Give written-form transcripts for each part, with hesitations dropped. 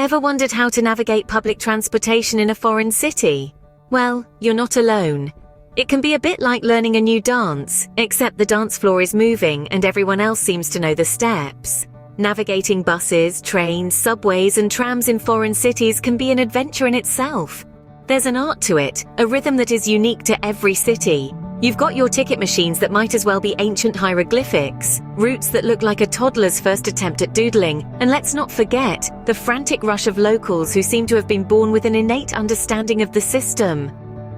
Ever wondered how to navigate public transportation in a foreign city? Well, you're not alone. It can be a bit like learning a new dance, except the dance floor is moving and everyone else seems to know the steps. Navigating buses, trains, subways, and trams in foreign cities can be an adventure in itself. There's an art to it, a rhythm that is unique to every city. You've got your ticket machines that might as well be ancient hieroglyphics, routes that look like a toddler's first attempt at doodling, and let's not forget the frantic rush of locals who seem to have been born with an innate understanding of the system.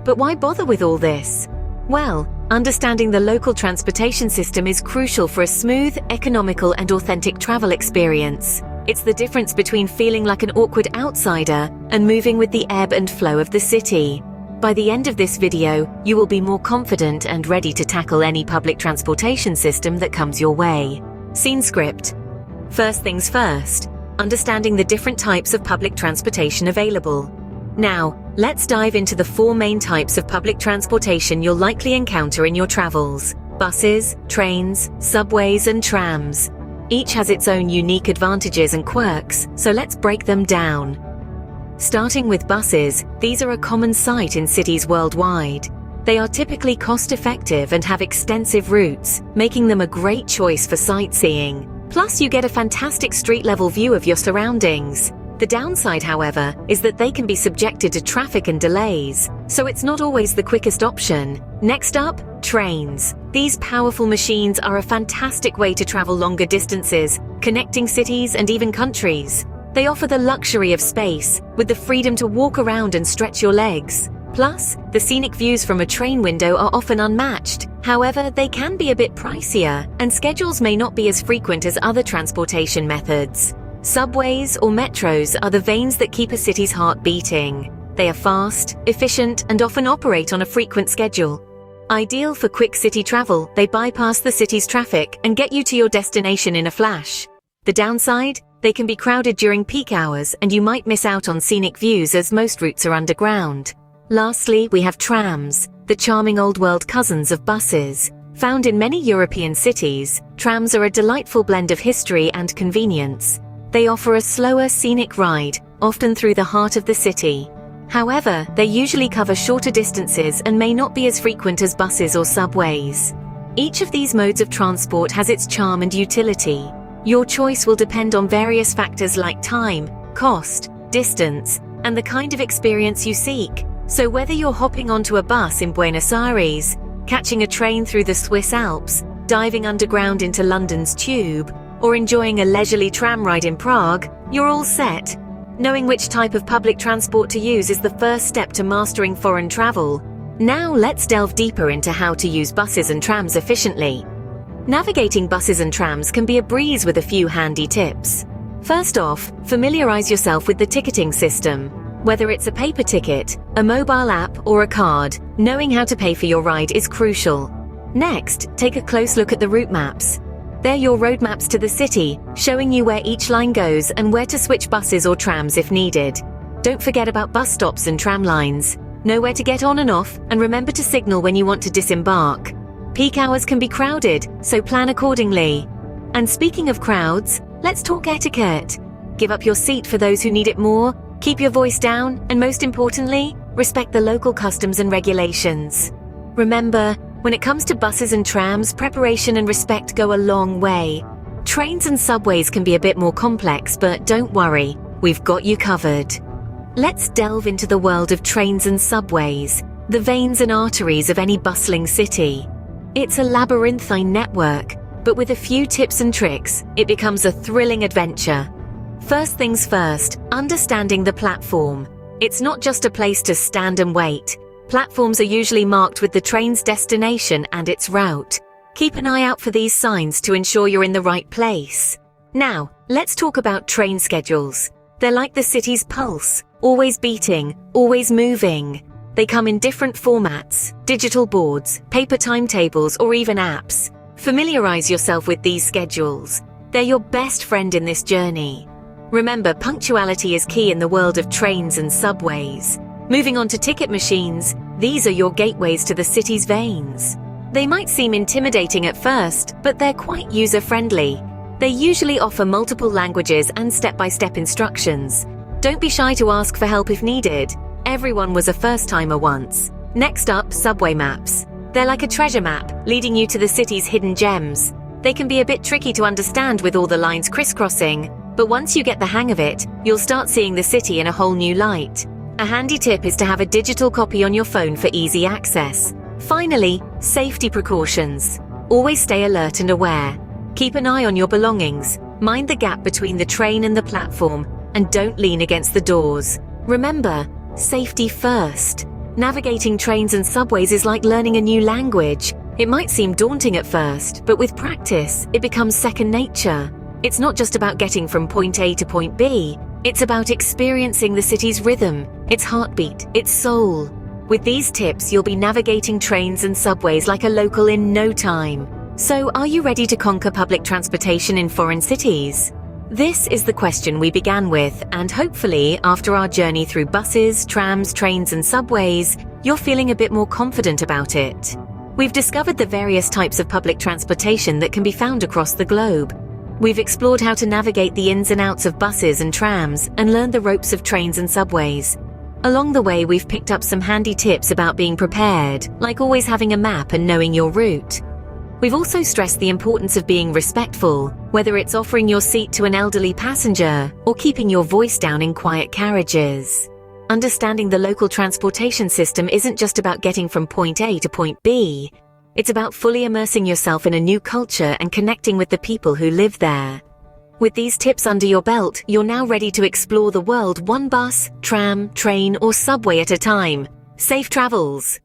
But why bother with all this? Well, understanding the local transportation system is crucial for a smooth, economical, and authentic travel experience. It's the difference between feeling like an awkward outsider and moving with the ebb and flow of the city. By the end of this video, you will be more confident and ready to tackle any public transportation system that comes your way. Scene script. First things first, understanding the different types of public transportation available. Now, let's dive into the 4 main types of public transportation you'll likely encounter in your travels: buses, trains, subways, and trams. Each has its own unique advantages and quirks, so let's break them down. Starting with buses, these are a common sight in cities worldwide. They are typically cost-effective and have extensive routes, making them a great choice for sightseeing. Plus, you get a fantastic street-level view of your surroundings. The downside, however, is that they can be subjected to traffic and delays, so it's not always the quickest option. Next up, trains. These powerful machines are a fantastic way to travel longer distances, connecting cities and even countries. They offer the luxury of space, with the freedom to walk around and stretch your legs. Plus, the scenic views from a train window are often unmatched. However, they can be a bit pricier, and schedules may not be as frequent as other transportation methods. Subways or metros are the veins that keep a city's heart beating. They are fast, efficient, and often operate on a frequent schedule. Ideal for quick city travel, they bypass the city's traffic and get you to your destination in a flash. The downside? They can be crowded during peak hours and you might miss out on scenic views as most routes are underground. Lastly, we have trams, the charming old-world cousins of buses. Found in many European cities, trams are a delightful blend of history and convenience. They offer a slower, scenic ride, often through the heart of the city. However, they usually cover shorter distances and may not be as frequent as buses or subways. Each of these modes of transport has its charm and utility. Your choice will depend on various factors like time, cost, distance, and the kind of experience you seek. So whether you're hopping onto a bus in Buenos Aires, catching a train through the Swiss Alps, diving underground into London's Tube, or enjoying a leisurely tram ride in Prague, you're all set. Knowing which type of public transport to use is the first step to mastering foreign travel. Now let's delve deeper into how to use buses and trams efficiently. Navigating buses and trams can be a breeze with a few handy tips. First off, familiarize yourself with the ticketing system. Whether it's a paper ticket, a mobile app, or a card, knowing how to pay for your ride is crucial. Next, take a close look at the route maps. They're your roadmaps to the city, showing you where each line goes and where to switch buses or trams if needed. Don't forget about bus stops and tram lines. Know where to get on and off, and remember to signal when you want to disembark. Peak hours can be crowded, so plan accordingly. And speaking of crowds, let's talk etiquette. Give up your seat for those who need it more, keep your voice down, and most importantly, respect the local customs and regulations. Remember, when it comes to buses and trams, preparation and respect go a long way. Trains and subways can be a bit more complex, but don't worry, we've got you covered. Let's delve into the world of trains and subways, the veins and arteries of any bustling city. It's a labyrinthine network, but with a few tips and tricks, it becomes a thrilling adventure. First things first, understanding the platform. It's not just a place to stand and wait. Platforms are usually marked with the train's destination and its route. Keep an eye out for these signs to ensure you're in the right place. Now, let's talk about train schedules. They're like the city's pulse, always beating, always moving. They come in different formats, digital boards, paper timetables, or even apps. Familiarize yourself with these schedules. They're your best friend in this journey. Remember, punctuality is key in the world of trains and subways. Moving on to ticket machines, these are your gateways to the city's veins. They might seem intimidating at first, but they're quite user-friendly. They usually offer multiple languages and step-by-step instructions. Don't be shy to ask for help if needed. Everyone was a first-timer once. Next up, subway maps. They're like a treasure map, leading you to the city's hidden gems. They can be a bit tricky to understand with all the lines crisscrossing, but once you get the hang of it, you'll start seeing the city in a whole new light. A handy tip is to have a digital copy on your phone for easy access. Finally, safety precautions. Always stay alert and aware. Keep an eye on your belongings, mind the gap between the train and the platform, and don't lean against the doors. Remember, safety first. Navigating trains and subways is like learning a new language. It might seem daunting at first, but with practice, it becomes second nature. It's not just about getting from point A to point B. It's about experiencing the city's rhythm, its heartbeat, its soul. With these tips, you'll be navigating trains and subways like a local in no time. So, are you ready to conquer public transportation in foreign cities? This is the question we began with, and hopefully, after our journey through buses, trams, trains, and subways, you're feeling a bit more confident about it. We've discovered the various types of public transportation that can be found across the globe. We've explored how to navigate the ins and outs of buses and trams and learned the ropes of trains and subways. Along the way, we've picked up some handy tips about being prepared, like always having a map and knowing your route. We've also stressed the importance of being respectful, whether it's offering your seat to an elderly passenger or keeping your voice down in quiet carriages. Understanding the local transportation system isn't just about getting from point A to point B. It's about fully immersing yourself in a new culture and connecting with the people who live there. With these tips under your belt, you're now ready to explore the world one bus, tram, train, or subway at a time. Safe travels!